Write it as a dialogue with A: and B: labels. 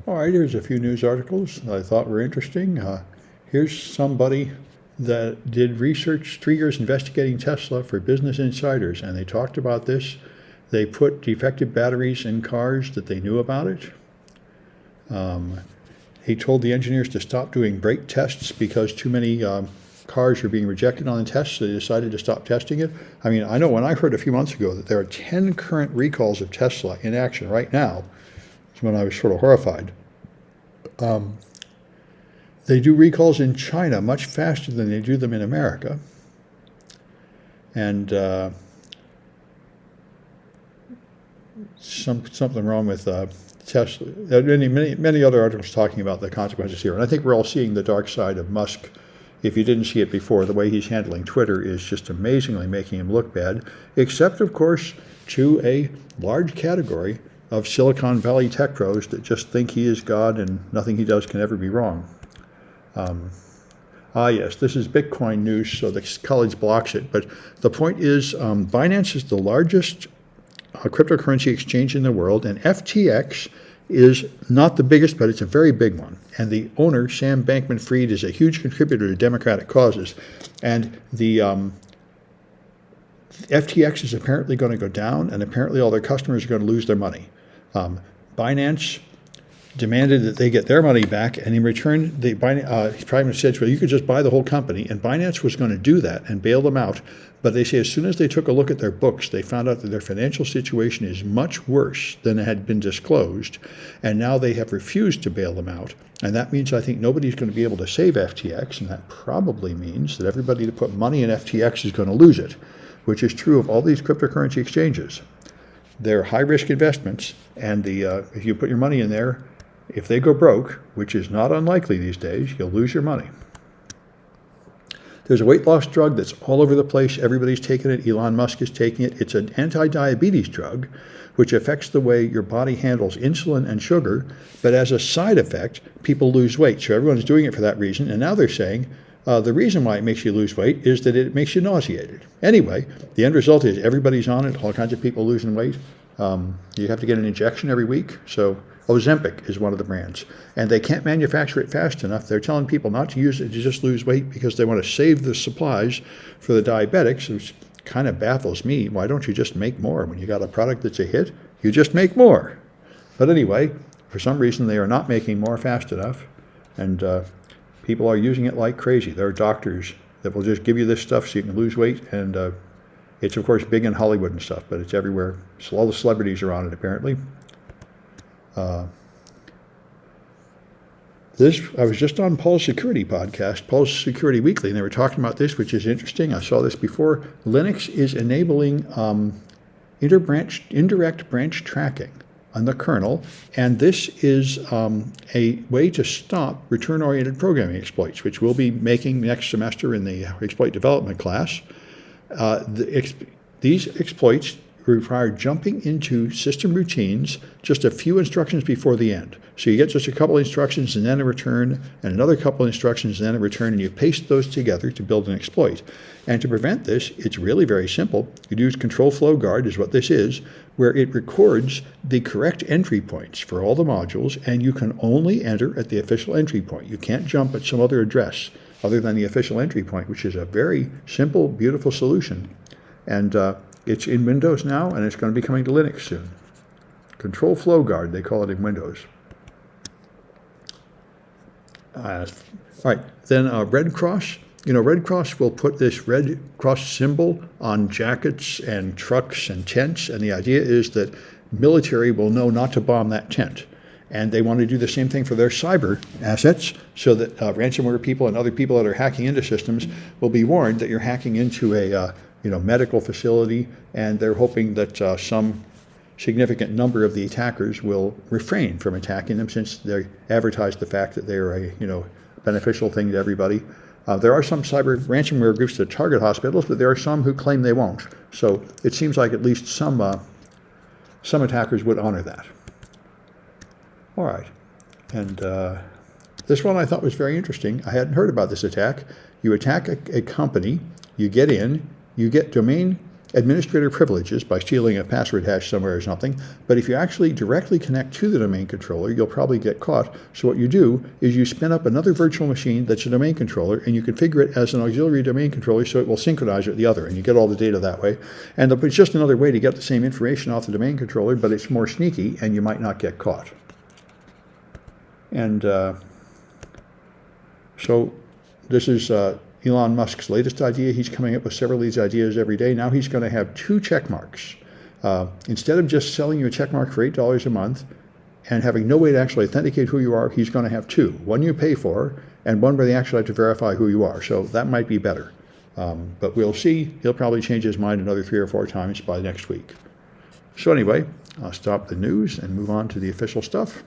A: All right, here's a few news articles that I thought were interesting. Here's somebody that did research 3 years investigating Tesla for Business Insiders, and they talked about this. They put defective batteries in cars that they knew about it. He told the engineers to stop doing brake tests because too many cars were being rejected on the tests, so they decided to stop testing it. I mean, I know when I heard a few months ago that there are 10 current recalls of Tesla in action right now, it's when I was sort of horrified. They do recalls in China much faster than they do them in America. And something wrong with Tesla. There are many other articles talking about the consequences here. And I think we're all seeing the dark side of Musk. If you didn't see it before, the way he's handling Twitter is just amazingly making him look bad, except, of course, to a large category of Silicon Valley tech pros that just think he is God and nothing he does can ever be wrong. Yes, this is Bitcoin news, so the college blocks it. But the point is, Binance is the largest cryptocurrency exchange in the world, and FTX is not the biggest, but it's a very big one. And the owner, Sam Bankman-Fried, is a huge contributor to democratic causes. And the FTX is apparently going to go down, and apparently all their customers are going to lose their money. Binance demanded that they get their money back, and in return, the Prime said, well, you could just buy the whole company, and Binance was going to do that and bail them out. But they say as soon as they took a look at their books, they found out that their financial situation is much worse than had been disclosed, and now they have refused to bail them out. And that means I think nobody's going to be able to save FTX, and that probably means that everybody that put money in FTX is going to lose it, which is true of all these cryptocurrency exchanges. They're high-risk investments, and if you put your money in there, if they go broke, which is not unlikely these days, you'll lose your money. There's a weight loss drug that's all over the place. Everybody's taking it. Elon Musk is taking it. It's an anti-diabetes drug, which affects the way your body handles insulin and sugar. But as a side effect, people lose weight. So everyone's doing it for that reason. And now they're saying the reason why it makes you lose weight is that it makes you nauseated. Anyway, the end result is everybody's on it. All kinds of people losing weight. You have to get an injection every week. So Ozempic is one of the brands, and they can't manufacture it fast enough. They're telling people not to use it to just lose weight because they want to save the supplies for the diabetics, which kind of baffles me. Why don't you just make more? When you got a product that's a hit, you just make more. But anyway, for some reason, they are not making more fast enough, and people are using it like crazy. There are doctors that will just give you this stuff so you can lose weight, and it's, of course, big in Hollywood and stuff, but it's everywhere. So all the celebrities are on it, apparently. I was just on Paul's Security podcast, Paul's Security Weekly, and they were talking about this, which is interesting. I saw this before. Linux is enabling indirect branch tracking on the kernel, and this is a way to stop return-oriented programming exploits, which we'll be making next semester in the exploit development class. These exploits require jumping into system routines just a few instructions before the end. So you get just a couple of instructions and then a return, and another couple of instructions and then a return, and you paste those together to build an exploit. And to prevent this, it's really very simple. You use control flow guard is what this is, where it records the correct entry points for all the modules, and you can only enter at the official entry point. You can't jump at some other address other than the official entry point, which is a very simple, beautiful solution. And it's in Windows now, and it's going to be coming to Linux soon. Control Flow Guard, they call it in Windows. All right, then Red Cross. Red Cross will put this Red Cross symbol on jackets and trucks and tents, and the idea is that military will know not to bomb that tent. And they want to do the same thing for their cyber assets so that ransomware people and other people that are hacking into systems will be warned that you're hacking into a medical facility, and they're hoping that some significant number of the attackers will refrain from attacking them since they advertise the fact that they're a beneficial thing to everybody. There are some cyber ransomware groups that target hospitals, but there are some who claim they won't. So it seems like at least some attackers would honor that. All right, and this one I thought was very interesting. I hadn't heard about this attack. You attack a company, you get in, you get domain administrator privileges by stealing a password hash somewhere or something. But if you actually directly connect to the domain controller, you'll probably get caught. So what you do is you spin up another virtual machine that's a domain controller, and you configure it as an auxiliary domain controller so it will synchronize with the other, and you get all the data that way. And it's just another way to get the same information off the domain controller, but it's more sneaky, and you might not get caught. And so this is Elon Musk's latest idea. He's coming up with several of these ideas every day. Now he's going to have 2 check marks. Instead of just selling you a check mark for $8 a month and having no way to actually authenticate who you are, he's going to have 2. One you pay for, and one where they actually have to verify who you are. So that might be better. But we'll see. He'll probably change his mind another 3 or 4 times by next week. So anyway, I'll stop the news and move on to the official stuff.